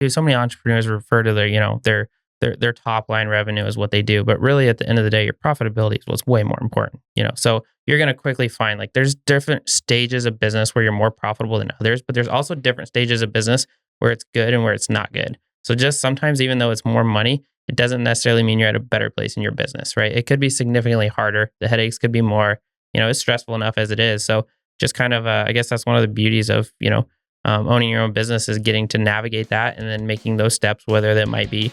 too. So many entrepreneurs refer to their top line revenue is what they do, but really at the end of the day, your profitability is what's way more important. So you're going to quickly find like there's different stages of business where you're more profitable than others, but there's also different stages of business where it's good and where it's not good. So just sometimes, even though it's more money, it doesn't necessarily mean you're at a better place in your business, right? It could be significantly harder. The headaches could be more. It's stressful enough as it is. So just kind of, I guess that's one of the beauties of owning your own business is getting to navigate that and then making those steps, whether that might be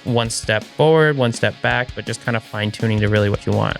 one step forward, one step back, but just kind of fine tuning to really what you want.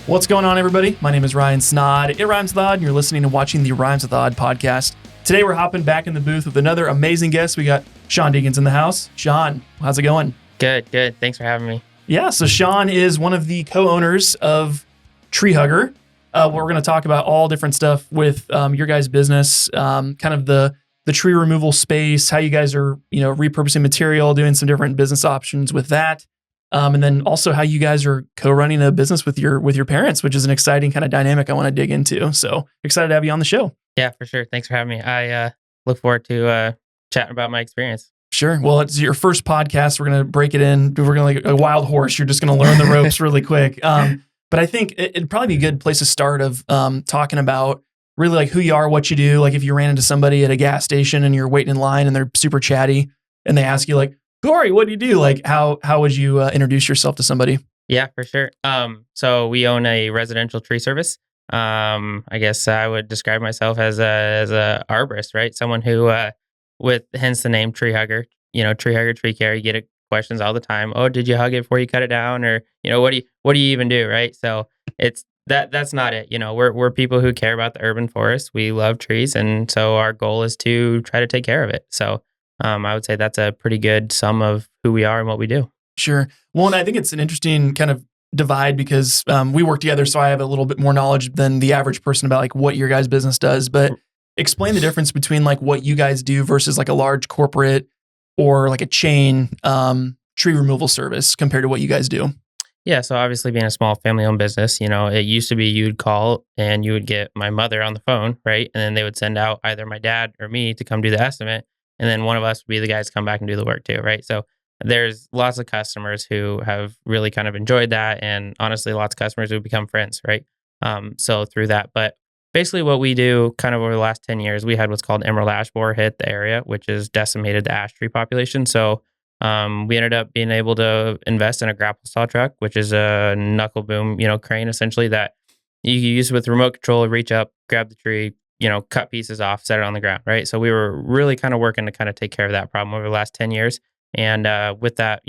What's going on, everybody? My name is Ryan Snod. It Rhymes with Odd, and you're listening and watching the Rhymes with Odd podcast. Today, we're hopping back in the booth with another amazing guest. We got Sean Deakins in the house. Sean, how's it going? Good. Thanks for having me. Yeah, so Sean is one of the co-owners of Tree Hugger. We're going to talk about all different stuff with your guys' business, kind of the tree removal space, how you guys are, repurposing material, doing some different business options with that. And then also how you guys are co-running a business with your parents, which is an exciting kind of dynamic I want to dig into. So excited to have you on the show. Yeah, for sure. Thanks for having me. I look forward to chatting about my experience. Sure. Well, it's your first podcast. We're going to break it in. We're going to like a wild horse. You're just going to learn the ropes really quick. But I think it'd probably be a good place to start of talking about really like who you are, what you do. Like if you ran into somebody at a gas station and you're waiting in line and they're super chatty and they ask you like, who are you? What do you do? Like how would you introduce yourself to somebody? Yeah, for sure. So we own a residential tree service. I guess I would describe myself as a arborist, right? Someone who, with hence the name Tree Hugger, Tree Hugger, tree care. You get questions all the time. Oh, did you hug it before you cut it down? Or, what do you even do? Right. So it's that's not it. We're people who care about the urban forest. We love trees. And so our goal is to try to take care of it. So, I would say that's a pretty good sum of who we are and what we do. Sure. Well, and I think it's an interesting kind of divide because we work together. So I have a little bit more knowledge than the average person about like what your guys' business does, but explain the difference between like what you guys do versus like a large corporate or like a chain tree removal service compared to what you guys do. Yeah. So obviously being a small family owned business, it used to be you'd call and you would get my mother on the phone, right? And then they would send out either my dad or me to come do the estimate. And then one of us would be the guys to come back and do the work too, right? So there's lots of customers who have really kind of enjoyed that. And honestly, lots of customers who become friends, right? So through that. But basically what we do kind of over the last 10 years, we had what's called emerald ash borer hit the area, which has decimated the ash tree population. So we ended up being able to invest in a grapple saw truck, which is a knuckle boom, crane essentially that you use with remote control, reach up, grab the tree, cut pieces off, set it on the ground, right? So we were really kind of working to kind of take care of that problem over the last 10 years. And with that,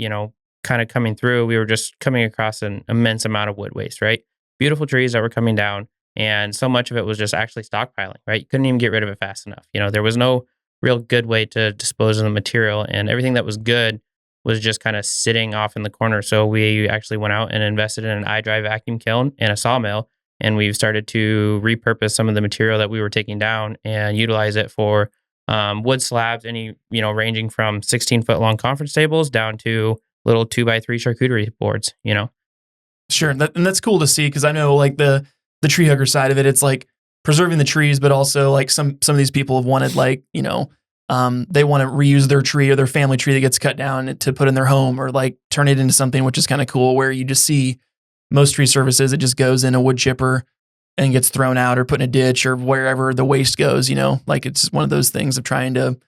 kind of coming through, we were just coming across an immense amount of wood waste, right? Beautiful trees that were coming down. And so much of it was just actually stockpiling, right? You couldn't even get rid of it fast enough. There was no real good way to dispose of the material. And everything that was good was just kind of sitting off in the corner. So we actually went out and invested in an iDry vacuum kiln and a sawmill. And we've started to repurpose some of the material that we were taking down and utilize it for wood slabs, ranging from 16-foot long conference tables down to little 2x3 charcuterie boards, Sure. And that's cool to see because I know like the tree hugger side of it, it's like preserving the trees, but also like some of these people have wanted like, they want to reuse their tree or their family tree that gets cut down to put in their home or like turn it into something, which is kind of cool where you just see most tree services, it just goes in a wood chipper and gets thrown out or put in a ditch or wherever the waste goes, like it's one of those things of trying to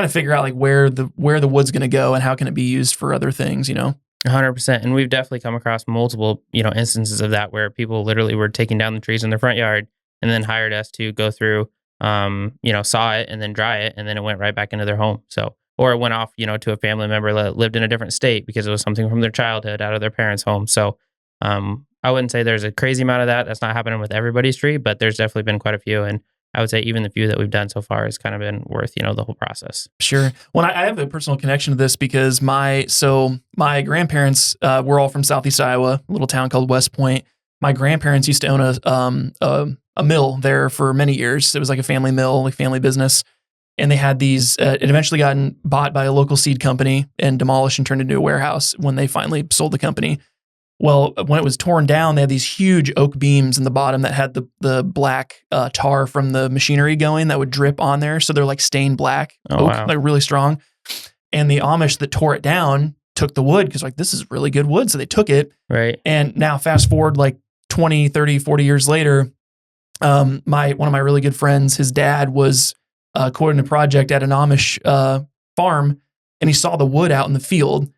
figure out like where the wood's going to go and how can it be used for other things, 100%. And we've definitely come across multiple, instances of that where people literally were taking down the trees in their front yard and then hired us to go through, saw it and then dry it. And then it went right back into their home. So, or it went off, to a family member that lived in a different state because it was something from their childhood out of their parents' home. So, I wouldn't say there's a crazy amount of that. That's not happening with everybody's tree, but there's definitely been quite a few. And I would say even the few that we've done so far has kind of been worth, the whole process. Sure. Well, I have a personal connection to this because my grandparents were all from Southeast Iowa, a little town called West Point. My grandparents used to own a mill there for many years. It was like a family mill, like family business. And they had these, it eventually gotten bought by a local seed company and demolished and turned into a warehouse when they finally sold the company. Well, when it was torn down, they had these huge oak beams in the bottom that had the black tar from the machinery going that would drip on there. So they're like stained black Oh, oak, wow. like really strong. And the Amish that tore it down took the wood because like, this is really good wood. So they took it. Right. And now fast forward like 20, 30, 40 years later, one of my really good friends, his dad was quoting a project at an Amish farm, and he saw the wood out in the field,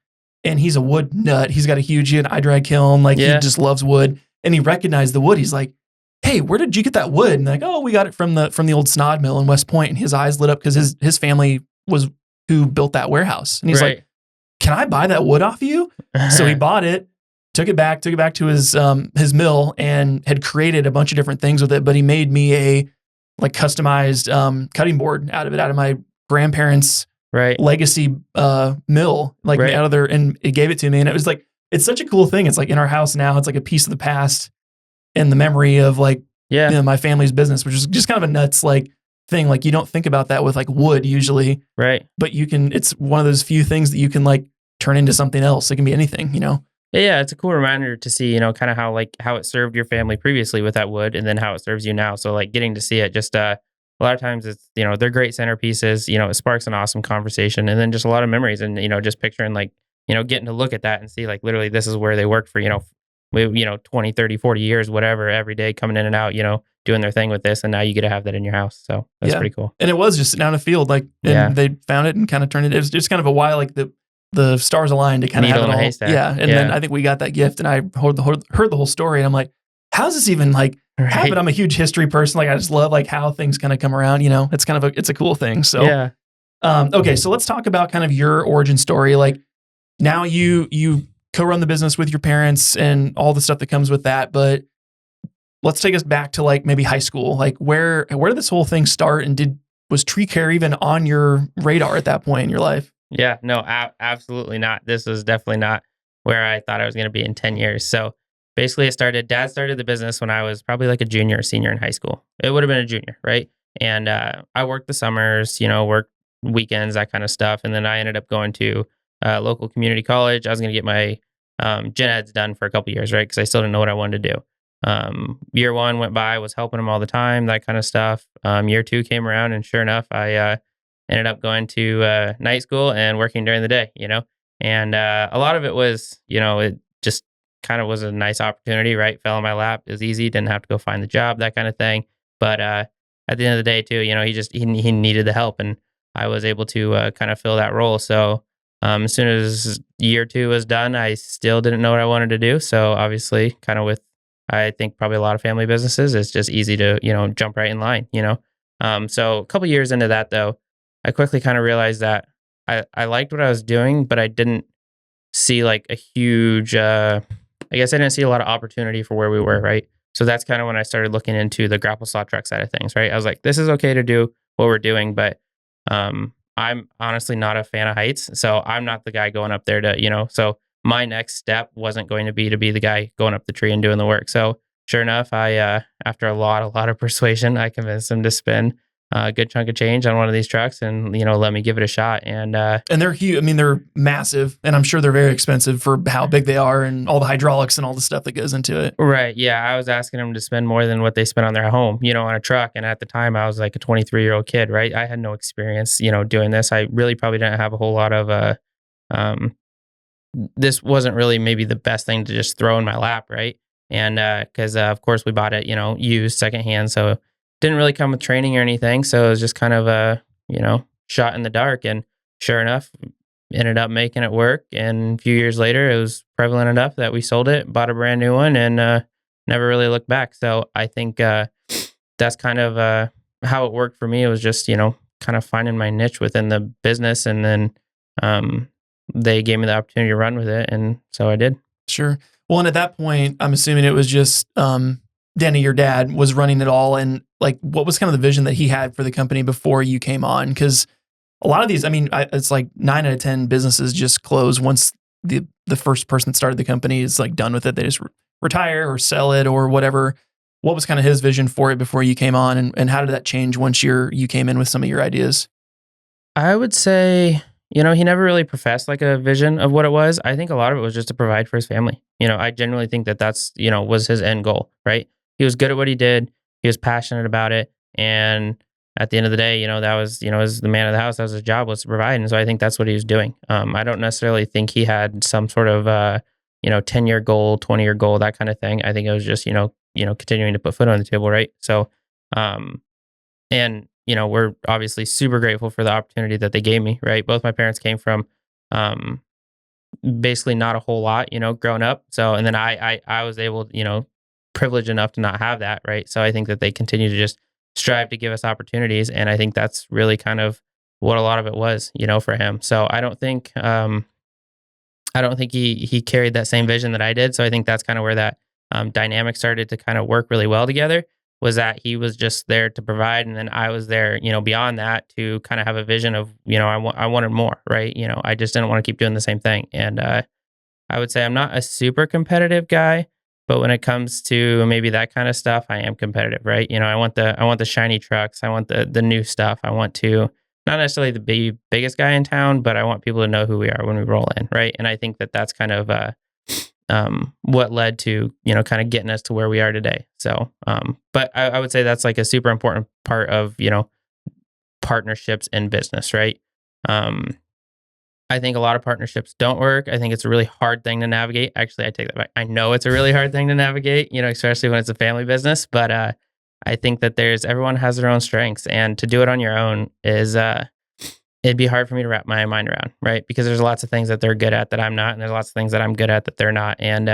and he's a wood nut. He had an eye-dry kiln, like he Yeah. just loves wood, and he recognized the wood. He's like, "Hey, where did you get that wood?" And they're like, "Oh, we got it from the old Snod mill in West Point." And his eyes lit up because his family was who built that warehouse, and he's Right. like, "Can I buy that wood off you?" So he bought it, took it back to his mill, and had created a bunch of different things with it. But he made me a like customized cutting board out of it, out of my grandparents' right. legacy mill, like Right. out of there, and it gave it to me. And it was like, it's such a cool thing. It's like in our house now, it's like a piece of the past and the memory of like, Yeah. you know, my family's business, which is just kind of a nuts like thing. Like you don't think about that with like wood usually, Right. but it's one of those few things that you can like turn into something else. It can be anything, you know? Yeah, it's a cool reminder to see, kind of how it served your family previously with that wood, and then how it serves you now. So like getting to see it, just a lot of times it's they're great centerpieces. It sparks an awesome conversation, and then just a lot of memories, and just picturing getting to look at that and see like literally this is where they worked for 20, 30, 40 years, whatever, every day coming in and out, doing their thing with this, and now you get to have that in your house. So that's Yeah. pretty cool. And it was just sitting out in a field, like, and Yeah. they found it and kind of turned it. It was just kind of a while, like the stars aligned to kind of have Needle it in a all. haystack. Yeah. And then I think we got that gift, and I heard the whole story, and I'm like, how's this even like happen? Right. I'm a huge history person. Like I just love like how things kind of come around, it's kind of it's a cool thing. So, Yeah. okay. So let's talk about kind of your origin story. Like now you co-run the business with your parents and all the stuff that comes with that. But let's take us back to like maybe high school. Like where did this whole thing start, and was tree care even on your radar at that point in your life? Yeah, no, absolutely not. This was definitely not where I thought I was going to be in 10 years. So basically, Dad started the business when I was probably like a junior or senior in high school. It would have been a junior, right? And I worked the summers, worked weekends, that kind of stuff. And then I ended up going to local community college. I was going to get my gen eds done for a couple years, right? Because I still didn't know what I wanted to do. Year one went by, I was helping them all the time, that kind of stuff. Year two came around, and sure enough, I ended up going to night school and working during the day, and a lot of it was, it just kind of was a nice opportunity, right? Fell in my lap. It was easy. Didn't have to go find the job, that kind of thing. But at the end of the day too, he needed the help, and I was able to kind of fill that role. So as soon as year two was done, I still didn't know what I wanted to do. So obviously kind of with, I think probably a lot of family businesses, it's just easy to, jump right in line, So a couple years into that though, I quickly kind of realized that I liked what I was doing, but I didn't see like a huge, I guess I didn't see a lot of opportunity for where we were, right? So that's kind of when I started looking into the grapple saw truck side of things, right? I was like, this is okay to do what we're doing, but I'm honestly not a fan of heights. So I'm not the guy going up there to, so my next step wasn't going to be the guy going up the tree and doing the work. So sure enough, I, after a lot of persuasion, I convinced him to spend a good chunk of change on one of these trucks and, let me give it a shot. And they're huge. I mean, they're massive, and I'm sure they're very expensive for how big they are and all the hydraulics and all the stuff that goes into it. right. Yeah. I was asking them to spend more than what they spent on their home, on a truck. And at the time I was like a 23-year-old kid, right? I had no experience, doing this. I really probably didn't have a whole lot of, this wasn't really maybe the best thing to just throw in my lap. Right. And, cause of course we bought it, used secondhand. So didn't really come with training or anything. So it was just kind of a, shot in the dark. And sure enough, ended up making it work. And a few years later, it was prevalent enough that we sold it, bought a brand new one, and never really looked back. So I think that's kind of how it worked for me. It was just, kind of finding my niche within the business. And then they gave me the opportunity to run with it. And so I did. Sure. Well, and at that point, I'm assuming it was just Danny, your dad, was running it all. And like, what was kind of the vision that he had for the company before you came on? Because a lot of these, I mean, it's like 9 out of 10 businesses just close once the first person that started the company is like done with it. They just retire or sell it or whatever. What was kind of his vision for it before you came on, and how did that change once you came in with some of your ideas? I would say, he never really professed like a vision of what it was. I think a lot of it was just to provide for his family. I genuinely think that that's, was his end goal, right? He was good at what he did. He was passionate about it. And at the end of the day, that was, as the man of the house, that was his job, was to provide. And so I think that's what he was doing. I don't necessarily think he had some sort of, 10-year goal, 20-year goal, that kind of thing. I think it was just, continuing to put food on the table. Right. So, um, and, we're obviously super grateful for the opportunity that they gave me, right? Both my parents came from um, basically not a whole lot, growing up. So, and then I was able, privileged enough to not have that, right? So I think that they continue to just strive to give us opportunities. And I think that's really kind of what a lot of it was, for him. So I don't think he carried that same vision that I did. So I think that's kind of where that dynamic started to kind of work really well together. Was that he was just there to provide, and then I was there, beyond that, to kind of have a vision of, I wanted more, right? I just didn't want to keep doing the same thing. And I would say I'm not a super competitive guy, but when it comes to maybe that kind of stuff, I am competitive, right? I want the shiny trucks, I want the new stuff, I want to not necessarily the biggest guy in town, but I want people to know who we are when we roll in, right? And I think that that's kind of what led to kind of getting us to where we are today. So, but I would say that's like a super important part of partnerships in business, right? Um, I think a lot of partnerships don't work. I think it's a really hard thing to navigate. Actually, I take that back. I know it's a really hard thing to navigate, especially when it's a family business. But I think that everyone has their own strengths, and to do it on your own is it'd be hard for me to wrap my mind around, right? Because there's lots of things that they're good at that I'm not, and there's lots of things that I'm good at that they're not. And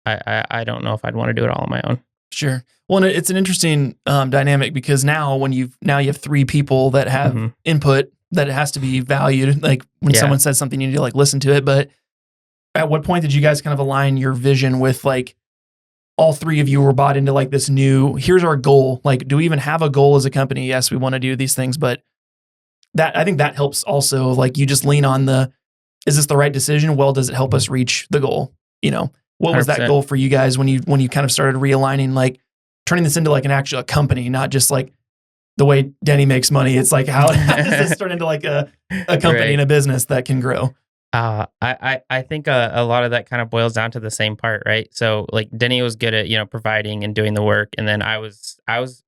I don't know if I'd want to do it all on my own. Sure. Well, and it's an interesting dynamic, because now you have three people that have hmm input that it has to be valued. Like when Yeah. someone says something, you need to like listen to it. But at what point did you guys kind of align your vision with like all three of you were bought into like this new, here's our goal? Like, do we even have a goal as a company? Yes, we want to do these things, but that, I think that helps also. Like you just lean on is this the right decision? Well, does it help us reach the goal? What was that 100%. goal for you guys when you kind of started realigning, like turning this into like an actual company, not just like the way Denny makes money? It's like, how does this turn into like a company Right. and a business that can grow? I think a lot of that kind of boils down to the same part, right? So like Denny was good at providing and doing the work, and then I was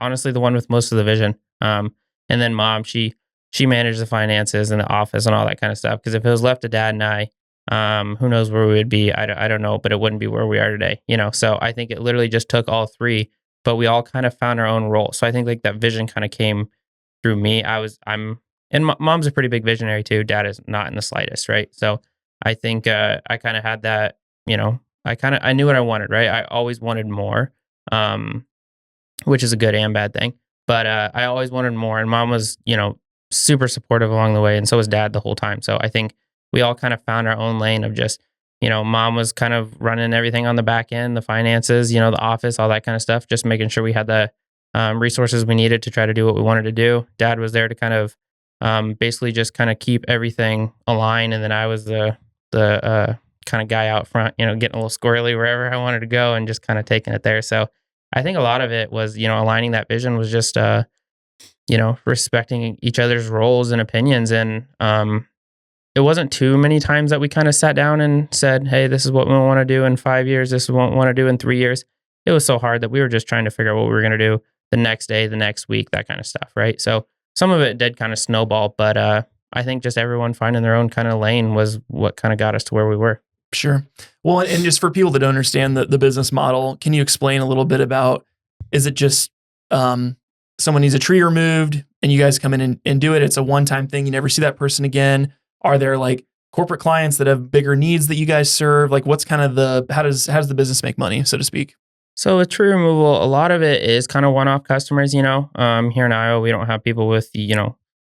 honestly the one with most of the vision. And then mom, she managed the finances and the office and all that kind of stuff. Because if it was left to dad and I, who knows where we would be? I don't know, but it wouldn't be where we are today. So I think it literally just took all three, but we all kind of found our own role. So I think like that vision kind of came through me. And mom's a pretty big visionary too. Dad is not in the slightest, right? So I think I kind of had that, I knew what I wanted, right? I always wanted more, um, which is a good and bad thing. But I always wanted more, and mom was, super supportive along the way, and so was dad the whole time. So I think we all kind of found our own lane of just, mom was kind of running everything on the back end, the finances, the office, all that kind of stuff, just making sure we had the resources we needed to try to do what we wanted to do. Dad was there to kind of basically just kind of keep everything aligned, and then I was the kind of guy out front, getting a little squirrely wherever I wanted to go and just kind of taking it there. So I think a lot of it was, aligning that vision was just, respecting each other's roles and opinions. And it wasn't too many times that we kind of sat down and said, hey, this is what we want to do in 5 years. This is what we want to do in 3 years. It was so hard that we were just trying to figure out what we were going to do the next day, the next week, that kind of stuff. Right. So some of it did kind of snowball, but I think just everyone finding their own kind of lane was what kind of got us to where we were. Sure. Well, and just for people that don't understand the business model, can you explain a little bit about, is it just someone needs a tree removed and you guys come in and do it? It's a one-time thing. You never see that person again. Are there like corporate clients that have bigger needs that you guys serve? Like what's kind of how does the business make money, so to speak? So with tree removal, a lot of it is kind of one-off customers. Here in Iowa, we don't have people with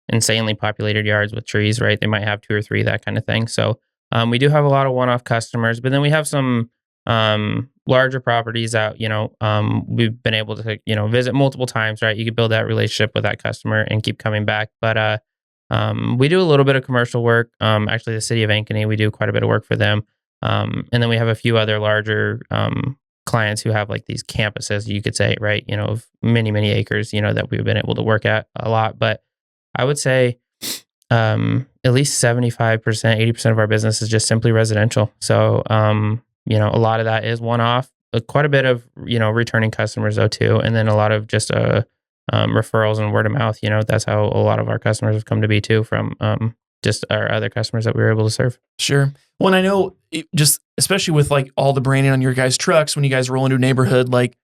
insanely populated yards with trees, right? They might have two or three, that kind of thing. So we do have a lot of one-off customers, but then we have some larger properties that we've been able to visit multiple times, right? You could build that relationship with that customer and keep coming back. But we do a little bit of commercial work. Actually, the city of Ankeny, we do quite a bit of work for them. And then we have a few other larger clients who have like these campuses, you could say, right? Of many, many acres, that we've been able to work at a lot. But I would say At least 75%, 80% of our business is just simply residential. So, a lot of that is one off, quite a bit of, returning customers though too. And then a lot of just, referrals and word of mouth. That's how a lot of our customers have come to be too from, just our other customers that we were able to serve. Sure. Well, and I know just especially with like all the branding on your guys' trucks, when you guys roll into a neighborhood, like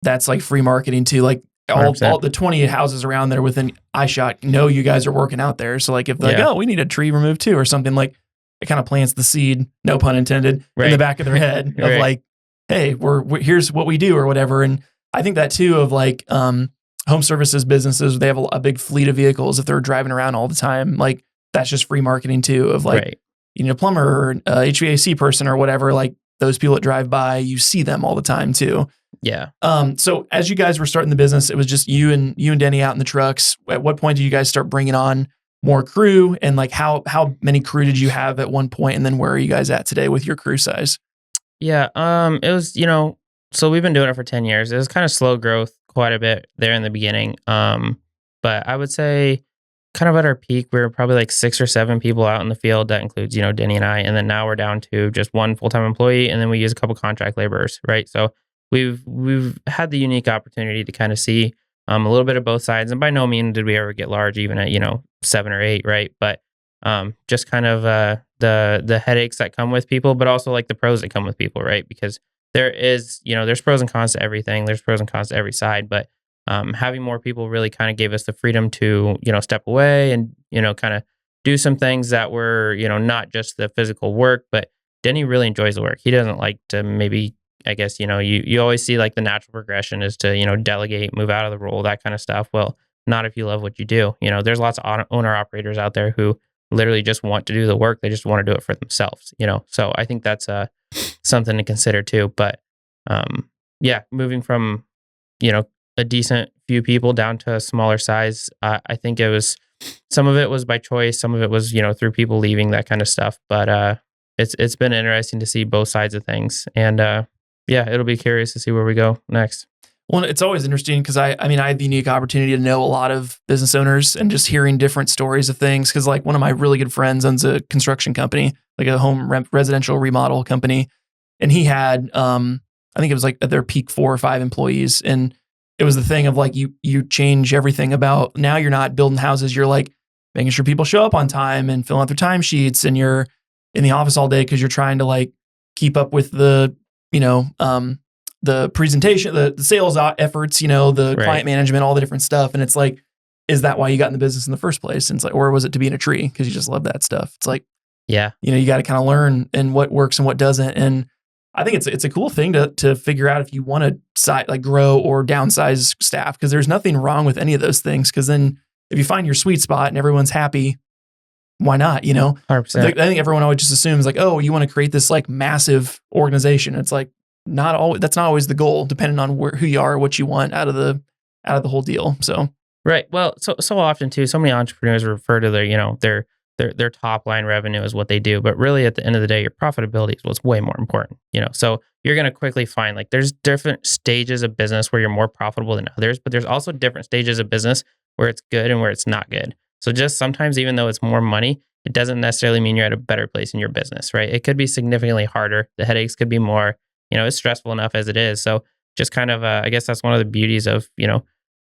that's like free marketing too. Like all 100%. the 20 houses around there within eyeshot know you guys are working out there. So like if they're like, Yeah. oh, we need a tree removed too or something, like it kind of plants the seed, no pun intended, in the Right. back of their head of Right. like, hey, we're here's what we do or whatever. And I think that too of like home services businesses, they have a big fleet of vehicles. If they're driving around all the time, like that's just free marketing too of like, Right. you need a plumber or HVAC person or whatever, like those people that drive by, you see them all the time too. Yeah. So as you guys were starting the business, it was just you and Denny out in the trucks. At what point did you guys start bringing on more crew? And like how many crew did you have at one point? And then where are you guys at today with your crew size? Yeah. It was, so we've been doing it for 10 years. It was kind of slow growth quite a bit there in the beginning. But I would say kind of at our peak, we were probably like 6 or 7 people out in the field. That includes, Denny and I. And then now we're down to just one full-time employee. And then we use a couple contract laborers, right? So we've had the unique opportunity to kind of see a little bit of both sides. And by no means did we ever get large, even at, 7 or 8, right? But just kind of the headaches that come with people, but also like the pros that come with people, right? Because there is, there's pros and cons to everything. There's pros and cons to every side, but having more people really kind of gave us the freedom to, step away and, kind of do some things that were, not just the physical work, but Denny really enjoys the work. He doesn't like to maybe, I guess, you always see like the natural progression is to, delegate, move out of the role, that kind of stuff. Well, not if you love what you do. There's lots of owner operators out there who literally just want to do the work. They just want to do it for themselves, So I think that's something to consider too. But yeah, moving from, a decent few people down to a smaller size, I think some of it was by choice. Some of it was, through people leaving, that kind of stuff. But it's been interesting to see both sides of things. And yeah, it'll be curious to see where we go next. Well, it's always interesting because I mean, I had the unique opportunity to know a lot of business owners and just hearing different stories of things. Because like one of my really good friends owns a construction company, like a home residential remodel company, and he had, I think it was like at their peak 4 or 5 employees, and it was the thing of like you change everything about now. You're not building houses, you're like making sure people show up on time and fill out their timesheets, and you're in the office all day because you're trying to like keep up with the the presentation, the sales efforts, the Right. client management, all the different stuff. And it's like, is that why you got in the business in the first place? And it's like, or was it to be in a tree because you just love that stuff? It's like, Yeah. you got to kind of learn and what works and what doesn't. And I think it's a cool thing to figure out if you want to like grow or downsize staff, because there's nothing wrong with any of those things. Because then if you find your sweet spot and everyone's happy, why not? 100%. I think everyone always just assumes like, oh, you want to create this like massive organization. It's like that's not always the goal, depending on who you are, what you want out of the whole deal. So Right. Well, so often too, so many entrepreneurs refer to their top line revenue as what they do, but really at the end of the day, your profitability is what's way more important. So you're going to quickly find like there's different stages of business where you're more profitable than others, but there's also different stages of business where it's good and where it's not good. So just sometimes, even though it's more money, it doesn't necessarily mean you're at a better place in your business, right? It could be significantly harder. The headaches could be more. It's stressful enough as it is. So just kind of, I guess that's one of the beauties of,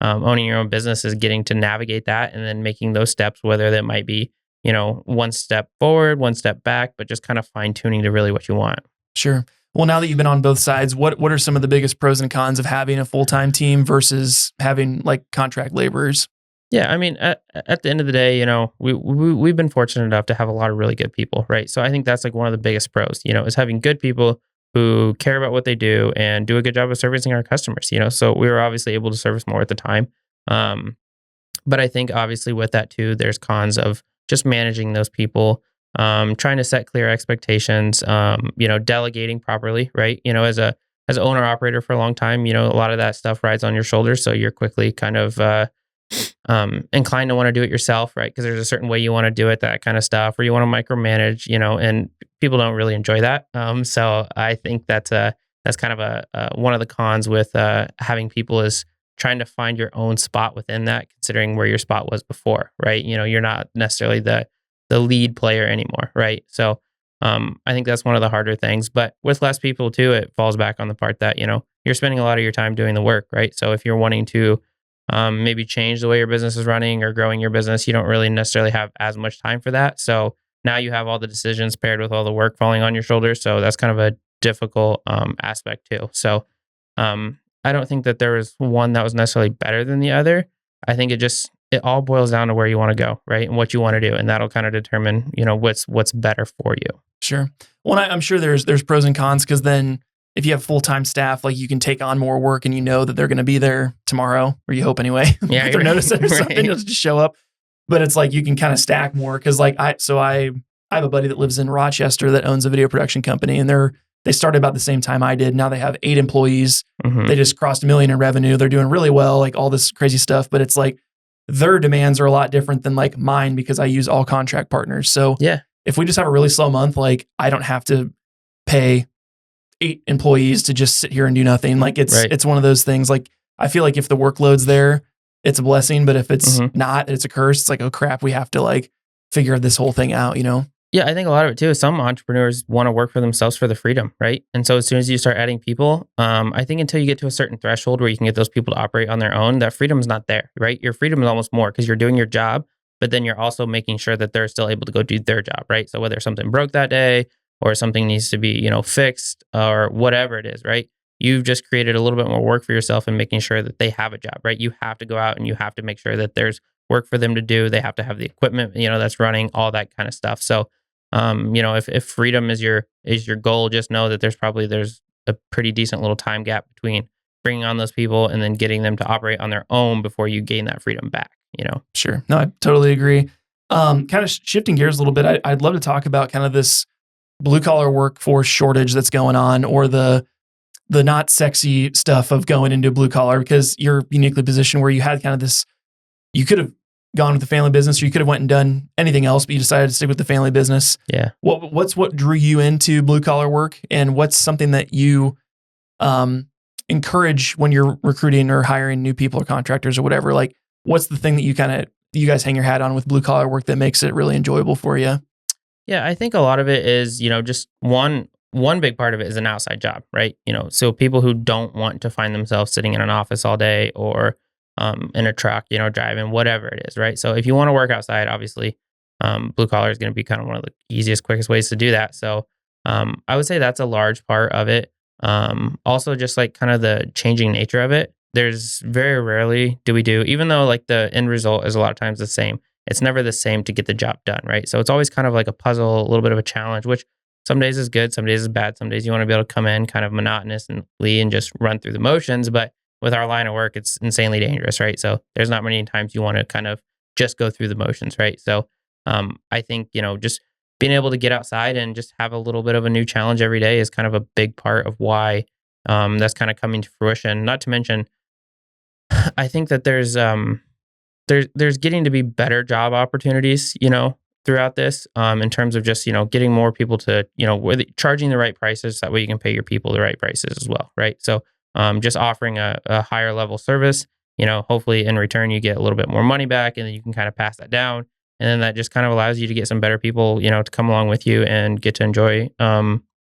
owning your own business is getting to navigate that and then making those steps, whether that might be, one step forward, one step back, but just kind of fine tuning to really what you want. sure. Well, now that you've been on both sides, what are some of the biggest pros and cons of having a full-time team versus having like contract laborers? Yeah, I mean, at the end of the day, we've been fortunate enough to have a lot of really good people, right? So I think that's like one of the biggest pros, is having good people who care about what they do and do a good job of servicing our customers, So we were obviously able to service more at the time. But I think obviously with that too, there's cons of just managing those people, trying to set clear expectations, delegating properly, right? As an owner operator for a long time, a lot of that stuff rides on your shoulders. So you're quickly kind of inclined to want to do it yourself, right? Because there's a certain way you want to do it, that kind of stuff, or you want to micromanage, and people don't really enjoy that. So I think that's kind of one of the cons with having people is trying to find your own spot within that, considering where your spot was before, right? You're not necessarily the lead player anymore, right? So I think that's one of the harder things. But with less people too, it falls back on the part that, you're spending a lot of your time doing the work, right? So if you're wanting to maybe change the way your business is running or growing your business, you don't really necessarily have as much time for that. So now you have all the decisions paired with all the work falling on your shoulders. So that's kind of a difficult aspect too. So I don't think that there was one that was necessarily better than the other. I think it all boils down to where you want to go, right? And what you want to do. And that'll kind of determine, what's better for you. Sure. Well, I'm sure there's pros and cons, because then if you have full-time staff, like you can take on more work and you know that they're going to be there tomorrow, or you hope anyway. Yeah, If they're noticing or something, right. you'll just show up. But it's like you can kind of stack more, because like I have a buddy that lives in Rochester that owns a video production company, and they started about the same time I did. Now they have 8 employees. Mhm. They just crossed $1 million in revenue. They're doing really well, like all this crazy stuff. But it's like their demands are a lot different than like mine, because I use all contract partners. So Yeah. if we just have a really slow month, like I don't have to pay 8 employees to just sit here and do nothing. Like Right. it's one of those things. Like I feel like if the workload's there, it's a blessing. But if it's not, it's a curse. It's like, oh crap, we have to like figure this whole thing out, Yeah, I think a lot of it too is some entrepreneurs want to work for themselves for the freedom, right? And so as soon as you start adding people, I think until you get to a certain threshold where you can get those people to operate on their own, that freedom is not there, right? Your freedom is almost more because you're doing your job, but then you're also making sure that they're still able to go do their job, right? So whether something broke that day or something needs to be, fixed or whatever it is, right? You've just created a little bit more work for yourself and making sure that they have a job, right? You have to go out and you have to make sure that there's work for them to do. They have to have the equipment, that's running, all that kind of stuff. So if freedom is your goal, just know that there's a pretty decent little time gap between bringing on those people and then getting them to operate on their own before you gain that freedom back. Sure. No, I totally agree. Kind of shifting gears a little bit, I'd love to talk about kind of this blue collar workforce shortage that's going on, or the not sexy stuff of going into blue collar, because you're uniquely positioned where you had kind of this, you could have gone with the family business, or you could have went and done anything else, but you decided to stick with the family business. Yeah. What drew you into blue collar work, and what's something that you encourage when you're recruiting or hiring new people or contractors or whatever? Like, what's the thing that you guys hang your hat on with blue collar work that makes it really enjoyable for you? Yeah, I think a lot of it is, just one big part of it is an outside job, right? So people who don't want to find themselves sitting in an office all day or in a truck, driving, whatever it is, right? So if you want to work outside, obviously, blue collar is going to be kind of one of the easiest, quickest ways to do that. So I would say that's a large part of it. Also, just like kind of the changing nature of it. There's very rarely even though like the end result is a lot of times the same, it's never the same to get the job done, right? So it's always kind of like a puzzle, a little bit of a challenge, which some days is good, some days is bad. Some days you want to be able to come in kind of monotonously and just run through the motions. But with our line of work, it's insanely dangerous, right? So there's not many times you want to kind of just go through the motions, right? So I think, just being able to get outside and just have a little bit of a new challenge every day is kind of a big part of why that's kind of coming to fruition. Not to mention, I think that there's getting to be better job opportunities, throughout this, in terms of just, getting more people to, charging the right prices. That way you can pay your people the right prices as well, right? So just offering a higher level service, hopefully in return you get a little bit more money back, and then you can kind of pass that down. And then that just kind of allows you to get some better people, to come along with you and get to enjoy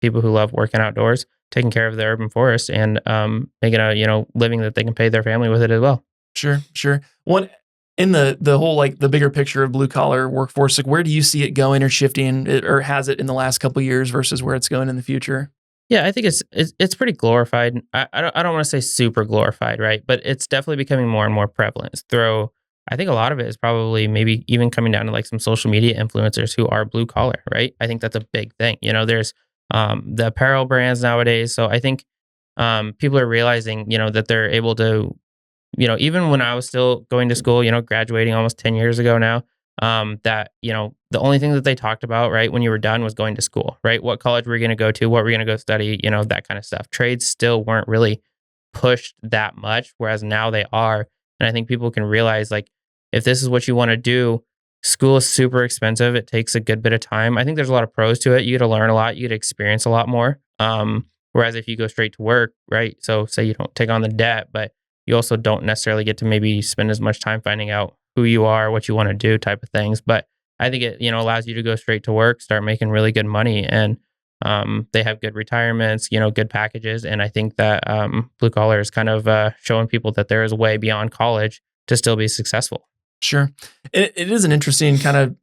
people who love working outdoors, taking care of the urban forest, and making a, living that they can pay their family with it as well. Sure. One in the whole, like the bigger picture of blue collar workforce, like where do you see it going or shifting, or has it in the last couple of years versus where it's going in the future? Yeah, I think it's pretty glorified. I don't want to say super glorified, right? But it's definitely becoming more and more prevalent. I think a lot of it is probably maybe even coming down to like some social media influencers who are blue collar, right? I think that's a big thing. There's the apparel brands nowadays. So I think people are realizing, that they're able to, even when I was still going to school, graduating almost 10 years ago now, that, the only thing that they talked about, right, when you were done was going to school, right? What college were you going to go to? What were you going to go study? That kind of stuff. Trades still weren't really pushed that much, whereas now they are. And I think people can realize, like, if this is what you want to do, school is super expensive. It takes a good bit of time. I think there's a lot of pros to it. You get to learn a lot. You get to experience a lot more. Whereas if you go straight to work, right? So say you don't take on the debt, but you also don't necessarily get to maybe spend as much time finding out who you are, what you want to do type of things. But I think it, allows you to go straight to work, start making really good money. And they have good retirements, good packages. And I think that blue collar is kind of showing people that there is a way beyond college to still be successful. Sure. It is an interesting kind of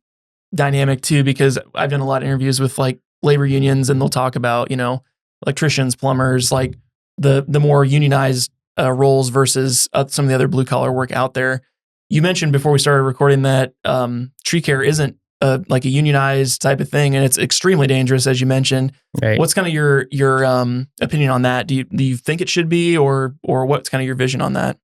dynamic too, because I've done a lot of interviews with like labor unions, and they'll talk about, electricians, plumbers, like the more unionized roles versus some of the other blue collar work out there. You mentioned before we started recording that tree care isn't like a unionized type of thing, and it's extremely dangerous, as you mentioned. Right. What's kind of your opinion on that? Do you think it should be, or what's kind of your vision on that?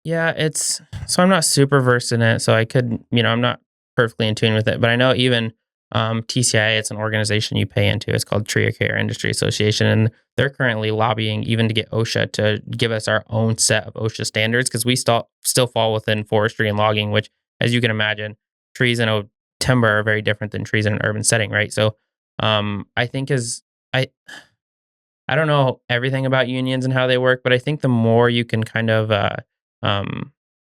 Yeah, so I'm not super versed in it, so I could, I'm not perfectly in tune with it, but I know even TCI, it's an organization you pay into. It's called Tree Care Industry Association, and they're currently lobbying even to get OSHA to give us our own set of OSHA standards, because we still fall within forestry and logging, which, as you can imagine, trees in a timber are very different than trees in an urban setting, right? So I think I don't know everything about unions and how they work, but I think the more you can kind of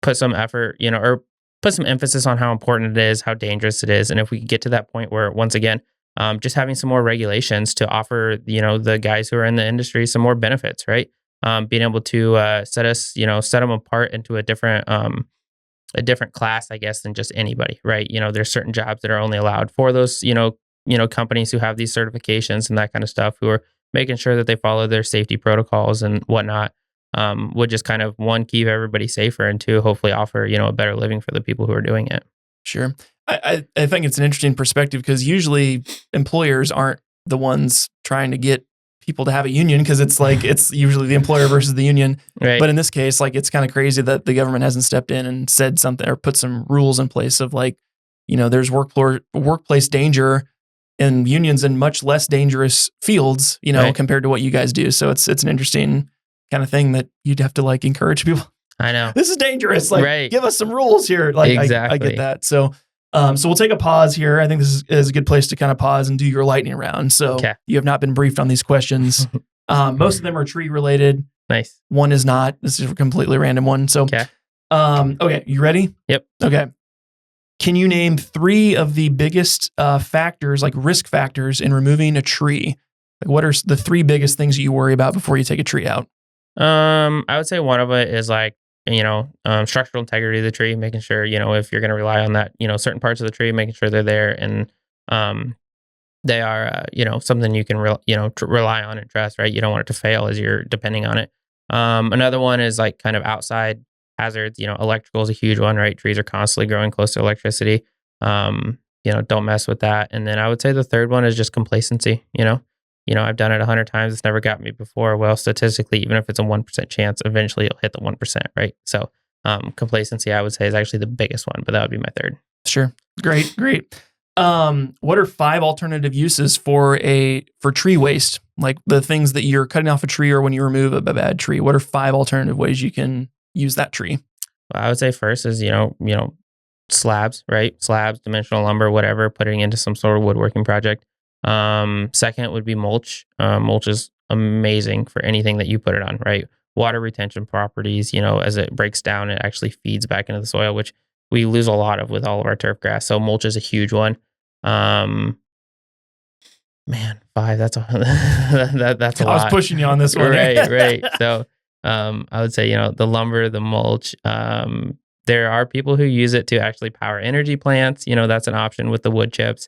put some effort, or put some emphasis on how important it is, how dangerous it is. And if we get to that point where, once again, just having some more regulations to offer, the guys who are in the industry some more benefits, right? Being able to set them apart into a different class, I guess, than just anybody, right? There's certain jobs that are only allowed for those, companies who have these certifications and that kind of stuff, who are making sure that they follow their safety protocols and whatnot. Would just kind of, one, keep everybody safer, and two, hopefully offer, a better living for the people who are doing it. Sure. I think it's an interesting perspective, because usually employers aren't the ones trying to get people to have a union, because it's like, it's usually the employer versus the union. Right. But in this case, like, it's kind of crazy that the government hasn't stepped in and said something, or put some rules in place of like, there's workplace danger in unions in much less dangerous fields, Right. compared to what you guys do. So it's an interesting kind of thing that you'd have to like encourage people. I know. This is dangerous. Like, Right. give us some rules here. Like, Exactly. I get that. So we'll take a pause here. I think this is a good place to kind of pause and do your lightning round. So Okay. You have not been briefed on these questions. Most of them are tree related. Nice. One is not. This is a completely random one. So, Okay. Okay, you ready? Yep. Okay. Can you name 3 of the biggest factors, like risk factors, in removing a tree? Like, what are the 3 biggest things that you worry about before you take a tree out? I would say one of it is like, structural integrity of the tree, making sure, if you're going to rely on that, certain parts of the tree, making sure they're there, and they are, something you can, rely on and trust, right? You don't want it to fail as you're depending on it. Another one is like kind of outside hazards. Electrical is a huge one, right? Trees are constantly growing close to electricity. Don't mess with that. And then I would say the third one is just complacency. I've done it 100 times. It's never got me before. Well, statistically, even if it's a 1% chance, eventually it'll hit the 1%, right? So complacency, I would say, is actually the biggest one, but that would be my third. Sure. Great. What are 5 alternative uses for tree waste? Like the things that you're cutting off a tree, or when you remove a bad tree, what are 5 alternative ways you can use that tree? Well, I would say first is, slabs, right? Slabs, dimensional lumber, whatever, putting into some sort of woodworking project. Second would be mulch. Mulch is amazing for anything that you put it on, right? Water retention properties, as it breaks down, it actually feeds back into the soil, which we lose a lot of with all of our turf grass. So mulch is a huge one. Man, 5, that's that's a lot. I was pushing you on this one. Right. So, I would say, the lumber, the mulch, there are people who use it to actually power energy plants. That's an option with the wood chips.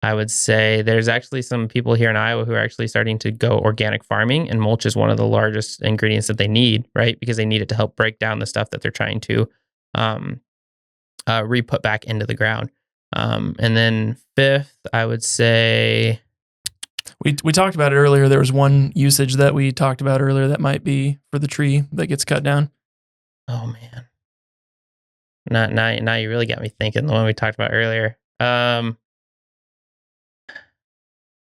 I would say there's actually some people here in Iowa who are actually starting to go organic farming, and mulch is one of the largest ingredients that they need, right? Because they need it to help break down the stuff that they're trying to re-put back into the ground. And then 5th, I would say... We talked about it earlier. There was one usage that we talked about earlier that might be for the tree that gets cut down. Oh, man. Now you really got me thinking, the one we talked about earlier.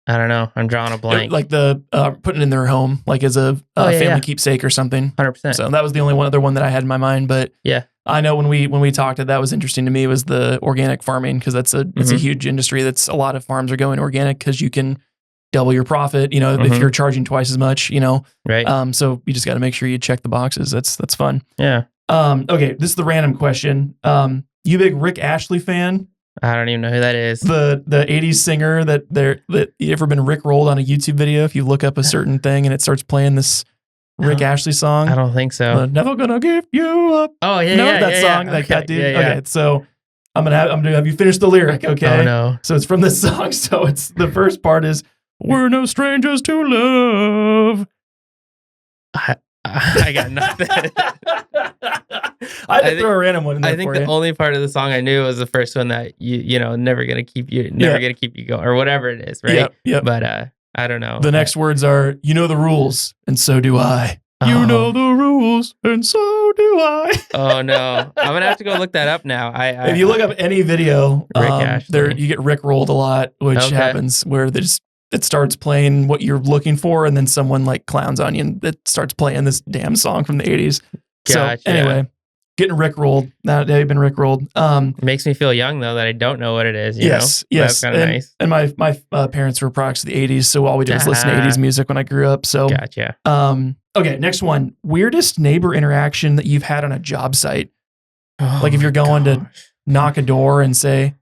I don't know. I'm drawing a blank. Like the putting in their home, like as a family keepsake or something. 100%. So that was the only other one that I had in my mind. But yeah, I know when we talked, that was interesting to me, was the organic farming, because it's a huge industry. That's a lot of farms are going organic because you can double your profit, if Mhm. you're charging twice as much, Right. so you just got to make sure you check the boxes. That's fun. Yeah. Okay, this is the random question. You a big Rick Ashley fan? I don't even know who that is. The 80s singer that you ever been Rick rolled on a YouTube video? If you look up a certain thing and it starts playing this Rick Ashley song, I don't think so. Never gonna give you up. Oh yeah, No, yeah, that yeah, song, yeah. like that dude. Yeah, yeah. Okay, so I'm gonna have you finish the lyric, okay? Oh no. So it's from this song. So it's the first part is "We're no strangers to love." I got nothing. I had to throw a random one in there I think for the you. only part of the song I knew was the first one that never gonna keep you going, or whatever it is, right? Yep. But I don't know. The next words are, "You know the rules, and so do I." You know the rules, and so do I. Oh no, I'm gonna have to go look that up now. If you look up any video, Rick Ashley. there you get Rick rolled a lot, which Okay. happens where it starts playing what you're looking for, and then someone like clowns on you, and it starts playing this damn song from the 80s. Gotcha. So anyway, getting Rick rolled. Now they've been Rick rolled. Makes me feel young though that I don't know what it is. Yes. That's kind of nice. And my parents were products of the 80s, so all we did was listen to 80s music when I grew up. So Gotcha. Okay, next one. Weirdest neighbor interaction that you've had on a job site. Like if you're going to knock a door and say,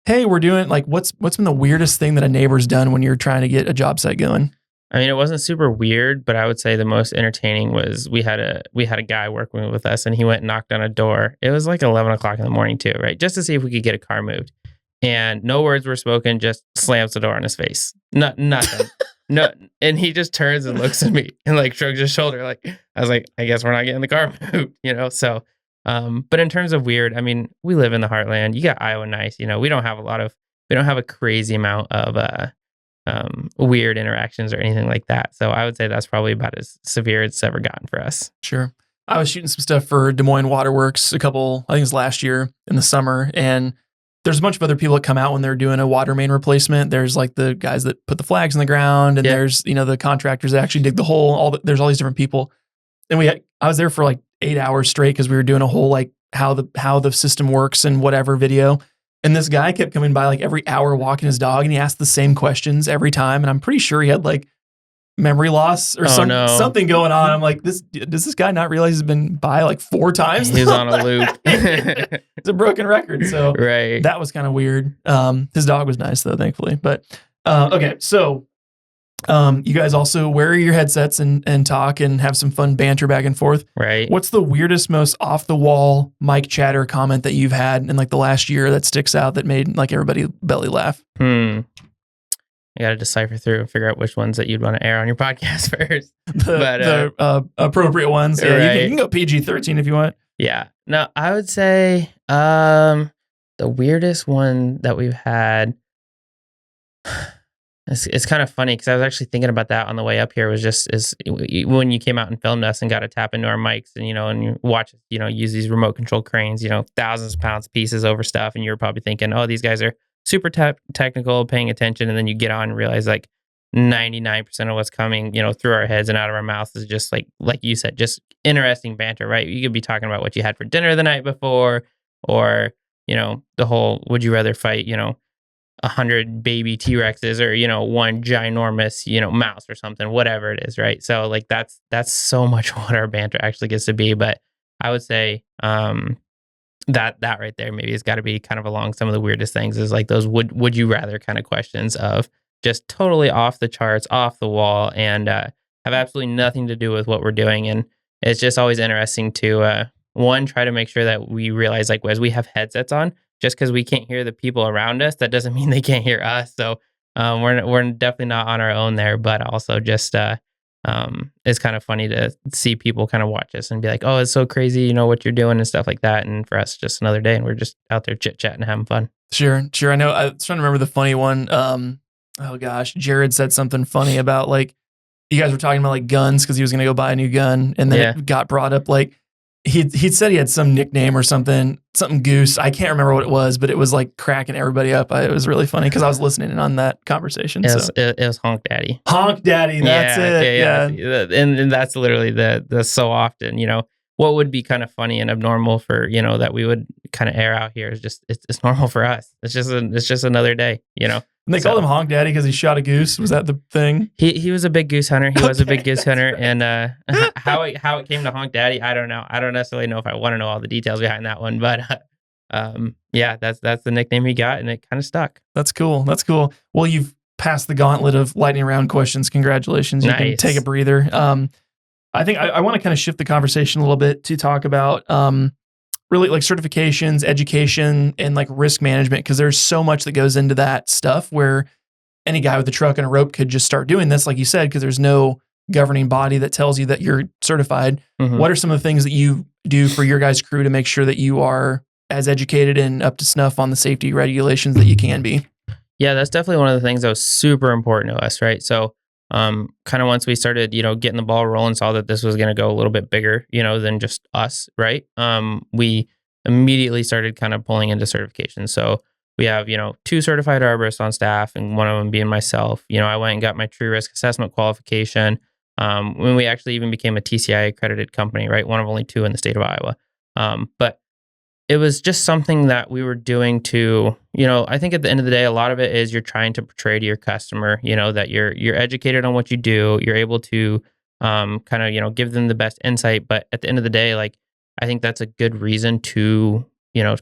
"Hey, we're doing," like what's been the weirdest thing that a neighbor's done when you're trying to get a job site going? I mean, it wasn't super weird, but I would say the most entertaining was we had a guy working with us, and he went and knocked on a door. It was like 11 o'clock in the morning too, right? Just to see if we could get a car moved. And no words were spoken, just slams the door in his face. Nothing. No, and he just turns and looks at me and like shrugs his shoulder. Like, I was like, I guess we're not getting the car moved, So, but in terms of weird, I mean, we live in the heartland. You got Iowa nice, we don't have a crazy amount of weird interactions or anything like that. So I would say that's probably about as severe as it's ever gotten for us. Sure. I was shooting some stuff for Des Moines Waterworks I think it was last year in the summer, and there's a bunch of other people that come out when they're doing a water main replacement. There's like the guys that put the flags in the ground, and there's the contractors that actually dig the hole. There's all these different people, and I was there for like 8 hours straight because we were doing a whole like how the system works and whatever video. And this guy kept coming by like every hour walking his dog, and he asked the same questions every time. And I'm pretty sure he had like memory loss or something going on. I'm like, does this guy not realize he's been by like 4 times? He's on a loop. It's a broken record. So right. That was kind of weird. His dog was nice though, thankfully. But okay, so you guys also wear your headsets and talk and have some fun banter back and forth. Right. What's the weirdest, most off the wall mic chatter comment that you've had in like the last year that sticks out that made like everybody belly laugh? I got to decipher through and figure out which ones that you'd want to air on your podcast first. The appropriate ones. Yeah, right. you can go PG-13 if you want. Yeah. No, I would say the weirdest one that we've had. It's kind of funny because I was actually thinking about that on the way up here. Is when you came out and filmed us and got to tap into our mics and and you watch use these remote control cranes, thousands of pounds pieces over stuff, and you're probably thinking, oh, these guys are super technical, paying attention, and then you get on and realize like 99% of what's coming through our heads and out of our mouths is just like you said, just interesting banter, right? You could be talking about what you had for dinner the night before, or the whole would you rather fight 100 baby T-Rexes or one ginormous mouse or something, whatever it is, right? So like that's so much what our banter actually gets to be. But I would say that right there maybe has got to be kind of along some of the weirdest things, is like those would you rather kind of questions of just totally off the charts, off the wall, and have absolutely nothing to do with what we're doing. And it's just always interesting to one, try to make sure that we realize, like, as we have headsets on, just because we can't hear the people around us, that doesn't mean they can't hear us. So we're definitely not on our own there, but also just it's kind of funny to see people kind of watch us and be like, oh, it's so crazy, what you're doing and stuff like that. And for us, just another day, and we're just out there chit chatting, having fun. Sure. I know. I was trying to remember the funny one. Oh gosh, Jared said something funny about like you guys were talking about like guns because he was going to go buy a new gun, and then it got brought up like he'd said he had some nickname or something Goose. I can't remember what it was, but it was like cracking everybody up. It was really funny because I was listening in on that conversation. It was Honk Daddy. Honk Daddy. That's it. Yeah. And that's literally the so often, what would be kind of funny and abnormal for, that we would kind of air out here is just, it's normal for us. It's just another day, And they called him Honk Daddy because he shot a goose. Was that the thing? He was a big goose hunter. He was a big goose that's hunter, right. and how it came to Honk Daddy, I don't know. I don't necessarily know if I want to know all the details behind that one, but yeah, that's the nickname he got, and it kind of stuck. That's cool. That's cool. Well, you've passed the gauntlet of lightning round questions. Congratulations. You can take a Nice. breather. I think I want to kind of shift the conversation a little bit to talk about really like certifications, education, and like risk management, because there's so much that goes into that stuff where any guy with a truck and a rope could just start doing this, like you said, because there's no governing body that tells you that you're certified. Mhm. What are some of the things that you do for your guys' crew to make sure that you are as educated and up to snuff on the safety regulations that you can be? Yeah, that's definitely one of the things that was super important to us, right? So, kind of once we started, getting the ball rolling, saw that this was going to go a little bit bigger, than just us, right? We immediately started kind of pulling into certification. So we have, two certified arborists on staff, and one of them being myself. I went and got my tree risk assessment qualification. When we actually even became a TCI accredited company, right? One of only two in the state of Iowa. But it was just something that we were doing to, I think at the end of the day, a lot of it is you're trying to portray to your customer, that you're educated on what you do. You're able to kind of, give them the best insight. But at the end of the day, like, I think that's a good reason to,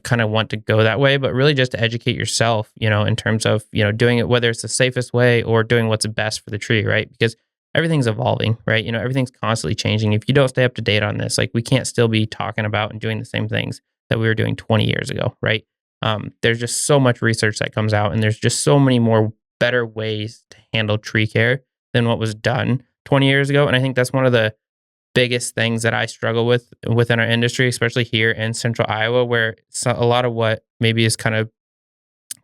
kind of want to go that way, but really just to educate yourself, in terms of, doing it, whether it's the safest way or doing what's best for the tree, right? Because everything's evolving, right? Everything's constantly changing. If you don't stay up to date on this, like, we can't still be talking about and doing the same things that we were doing 20 years ago, right? There's just so much research that comes out, and there's just so many more better ways to handle tree care than what was done 20 years ago. And I think that's one of the biggest things that I struggle with within our industry, especially here in central Iowa, where a lot of what maybe is kind of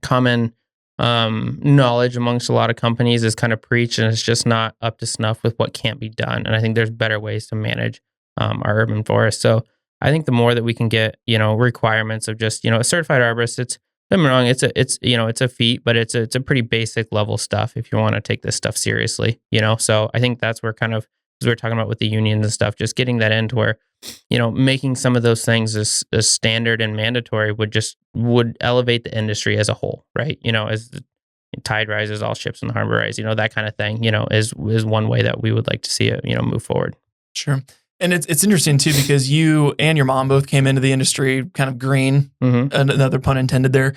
common knowledge amongst a lot of companies is kind of preached, and it's just not up to snuff with what can't be done. And I think there's better ways to manage our urban forest. So I think the more that we can get, requirements of just, a certified arborist, don't get me wrong, it's a feat, but it's a pretty basic level stuff if you want to take this stuff seriously, So I think that's where kind of, as we were talking about with the unions and stuff, just getting that into where, making some of those things as standard and mandatory would elevate the industry as a whole, right? As the tide rises, all ships in the harbor rise, that kind of thing, is one way that we would like to see it, move forward. Sure. And it's interesting too, because you and your mom both came into the industry kind of green, another pun intended there.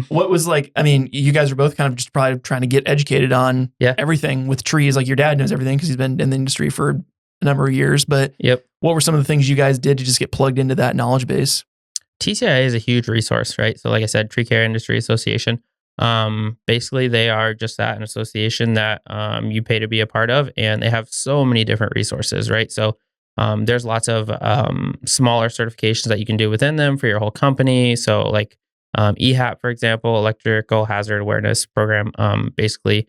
What was like, I mean, you guys are both kind of just probably trying to get educated on everything with trees. Like your dad knows everything because he's been in the industry for a number of years. But what were some of the things you guys did to just get plugged into that knowledge base? TCI is a huge resource, right? So like I said, Tree Care Industry Association. Basically they are just that, an association that you pay to be a part of, and they have so many different resources, right? So there's lots of smaller certifications that you can do within them for your whole company. So like EHAP, for example, Electrical Hazard Awareness Program, basically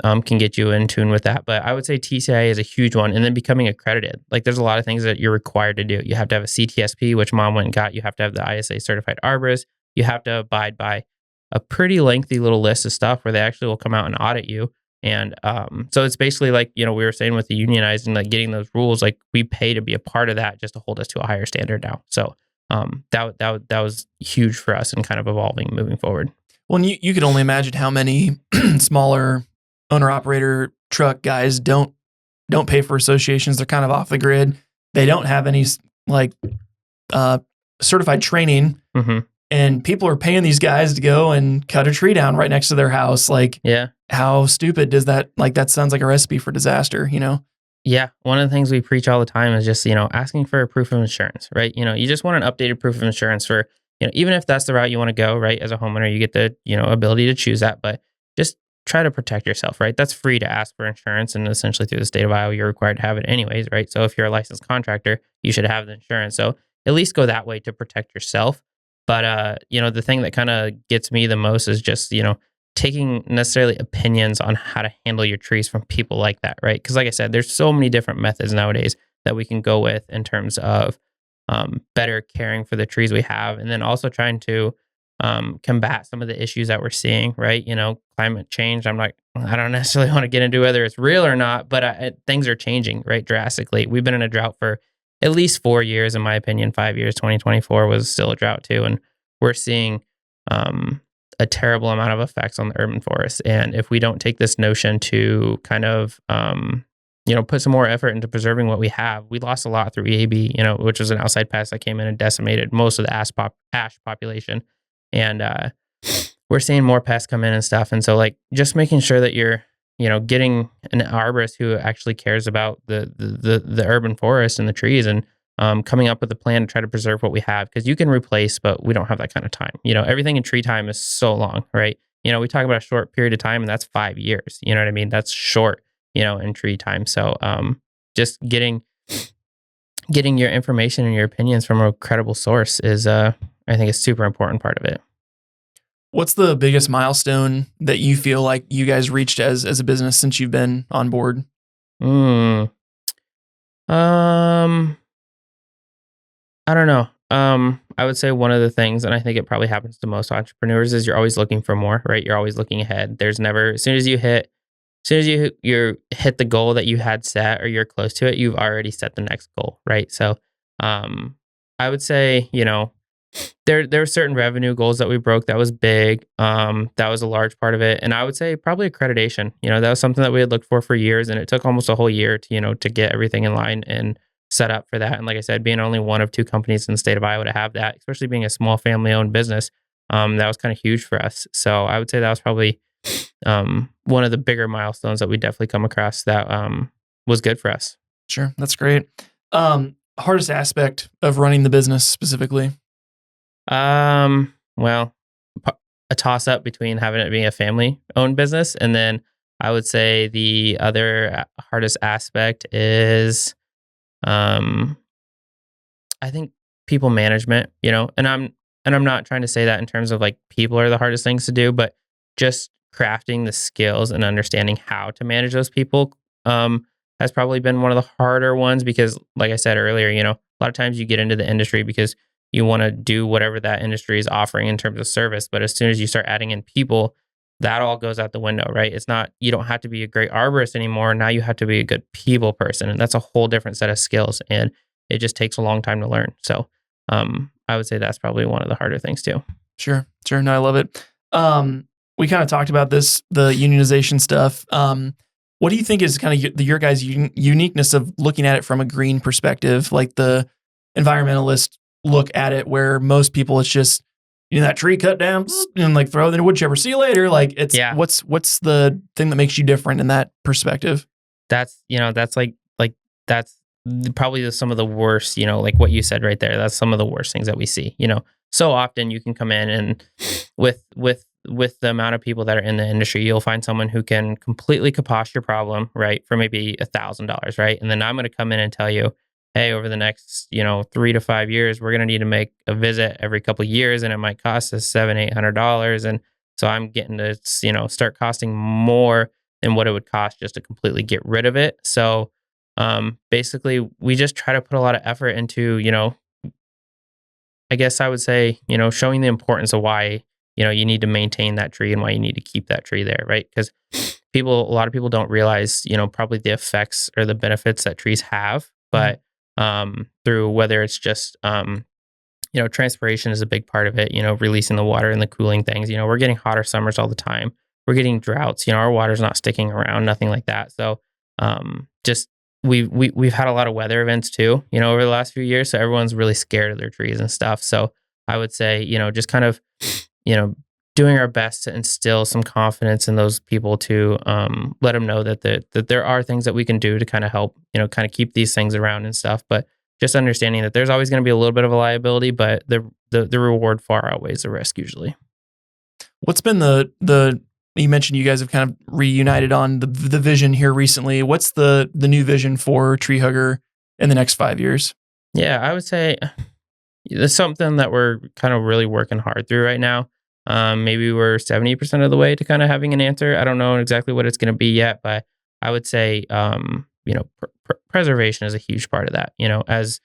can get you in tune with that. But I would say TCI is a huge one. And then becoming accredited. Like there's a lot of things that you're required to do. You have to have a CTSP, which mom went and got. You have to have the ISA certified arborist. You have to abide by a pretty lengthy little list of stuff where they actually will come out and audit you. And so it's basically like, we were saying with the unionizing, like getting those rules, like we pay to be a part of that just to hold us to a higher standard now. So that was huge for us and kind of evolving moving forward. Well, and you could only imagine how many smaller owner operator truck guys don't pay for associations. They're kind of off the grid. They don't have any like certified training. And people are paying these guys to go and cut a tree down right next to their house. Like, how stupid does that, like, that sounds like a recipe for disaster, Yeah. One of the things we preach all the time is just, asking for a proof of insurance, right? You just want an updated proof of insurance for, even if that's the route you want to go, right? As a homeowner, you get the, ability to choose that, but just try to protect yourself, right? That's free to ask for insurance. And essentially through the state of Iowa, you're required to have it anyways, right? So if you're a licensed contractor, you should have the insurance. So at least go that way to protect yourself. But, the thing that kind of gets me the most is just, taking necessarily opinions on how to handle your trees from people like that, right? Because like I said, there's so many different methods nowadays that we can go with in terms of better caring for the trees we have. And then also trying to combat some of the issues that we're seeing, right? Climate change. I don't necessarily want to get into whether it's real or not, but things are changing, right? Drastically. We've been in a drought for at least 4 years, in my opinion. 5 years, 2024 was still a drought too. And we're seeing a terrible amount of effects on the urban forest. And if we don't take this notion to kind of, put some more effort into preserving what we have, we lost a lot through EAB, which was an outside pest that came in and decimated most of the ash population. And we're seeing more pests come in and stuff. And so like just making sure that you're, getting an arborist who actually cares about the urban forest and the trees, and coming up with a plan to try to preserve what we have, because you can replace, but we don't have that kind of time. Everything in tree time is so long, right? We talk about a short period of time, and that's 5 years. You know what I mean? That's short, in tree time. So just getting your information and your opinions from a credible source is, I think, a super important part of it. What's the biggest milestone that you feel like you guys reached as a business since you've been on board? I don't know. I would say one of the things, and I think it probably happens to most entrepreneurs, is you're always looking for more, right? You're always looking ahead. There's never, as soon as you hit the goal that you had set, or you're close to it, you've already set the next goal, right? So, I would say, there were certain revenue goals that we broke. That was big. That was a large part of it. And I would say probably accreditation. That was something that we had looked for years, and it took almost a whole year to get everything in line and set up for that. And like I said, being only one of two companies in the state of Iowa to have that, especially being a small family owned business, that was kind of huge for us. So I would say that was probably one of the bigger milestones that we definitely come across that was good for us. Sure. That's great. Hardest aspect of running the business specifically? Well, a toss up between having it being a family owned business, and then I would say the other hardest aspect is, I think, people management, and I'm not trying to say that in terms of like people are the hardest things to do, but just crafting the skills and understanding how to manage those people, has probably been one of the harder ones, because like I said earlier, a lot of times you get into the industry because you want to do whatever that industry is offering in terms of service. But as soon as you start adding in people, that all goes out the window, right? It's not, you don't have to be a great arborist anymore. Now you have to be a good people person. And that's a whole different set of skills. And it just takes a long time to learn. So I would say that's probably one of the harder things too. Sure. No, I love it. We kind of talked about this, the unionization stuff. What do you think is kind of your guys' uniqueness of looking at it from a green perspective, like the environmentalist look at it, where most people, it's just, that tree cut down and like throw it in the wood chipper, see you later. Like it's, what's the thing that makes you different in that perspective? That's that's probably some of the worst, like what you said right there. That's some of the worst things that we see. So often you can come in and with the amount of people that are in the industry, you'll find someone who can completely kibosh your problem, right, for maybe $1,000, right? And then I'm going to come in and tell you, hey, over the next, 3 to 5 years, we're going to need to make a visit every couple of years, and it might cost us $700-800. And so I'm getting to, start costing more than what it would cost just to completely get rid of it. So basically, we just try to put a lot of effort into, I guess I would say, showing the importance of why, you need to maintain that tree and why you need to keep that tree there, right? Because a lot of people don't realize, probably the effects or the benefits that trees have, but through whether it's just, transpiration is a big part of it, releasing the water and the cooling things. We're getting hotter summers all the time. We're getting droughts, our water's not sticking around, nothing like that. So just we've had a lot of weather events too, over the last few years. So everyone's really scared of their trees and stuff. So I would say, just kind of, doing our best to instill some confidence in those people to let them know that there are things that we can do to kind of help, kind of keep these things around and stuff. But just understanding that there's always going to be a little bit of a liability, but the reward far outweighs the risk usually. What's been you mentioned you guys have kind of reunited on the vision here recently. What's the new vision for Tree Hugger in the next 5 years? Yeah, I would say it's something that we're kind of really working hard through right now. Maybe we're 70% of the way to kind of having an answer. I don't know exactly what it's going to be yet, but I would say, preservation is a huge part of that, as,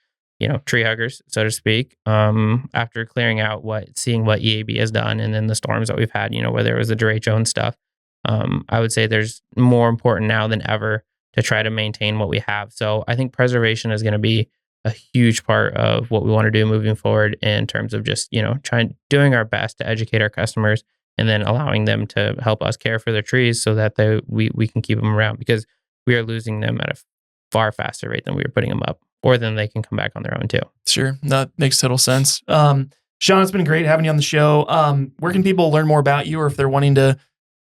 tree huggers, so to speak. After clearing out seeing what EAB has done, and then the storms that we've had, whether it was the derecho and stuff, I would say there's more important now than ever to try to maintain what we have. So I think preservation is going to be a huge part of what we want to do moving forward in terms of just, doing our best to educate our customers and then allowing them to help us care for their trees so that we can keep them around, because we are losing them at a far faster rate than we were putting them up, or then they can come back on their own too. Sure. That makes total sense. Sean, it's been great having you on the show. Where can people learn more about you, or if they're wanting to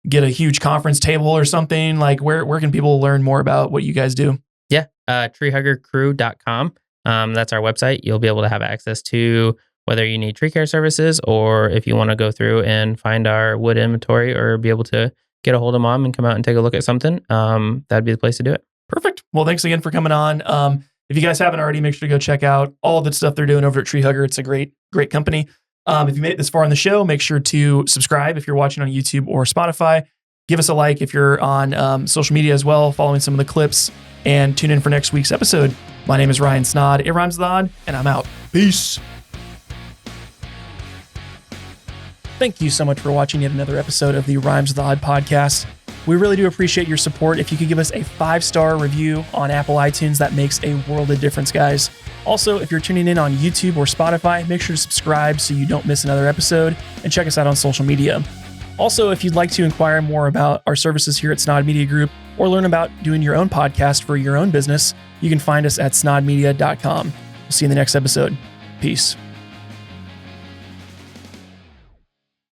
get a huge conference table or something, like where can people learn more about what you guys do? Yeah. treehuggercrew.com. That's our website. You'll be able to have access to whether you need tree care services, or if you want to go through and find our wood inventory, or be able to get a hold of Mom and come out and take a look at something. That'd be the place to do it. Perfect. Well, thanks again for coming on. If you guys haven't already, make sure to go check out all the stuff they're doing over at Tree Hugger. It's a great company. If you made it this far in the show, make sure to subscribe if you're watching on YouTube or Spotify. Give us a like if you're on social media as well, following some of the clips, and tune in for next week's episode. My name is Ryan Snod. It rhymes with odd, and I'm out. Peace. Thank you so much for watching yet another episode of the Rhymes with Odd podcast. We really do appreciate your support. If you could give us a 5-star review on Apple iTunes, that makes a world of difference, guys. Also, if you're tuning in on YouTube or Spotify, make sure to subscribe so you don't miss another episode, and check us out on social media. Also, if you'd like to inquire more about our services here at Snod Media Group, or learn about doing your own podcast for your own business, you can find us at snodmedia.com. We'll see you in the next episode. Peace.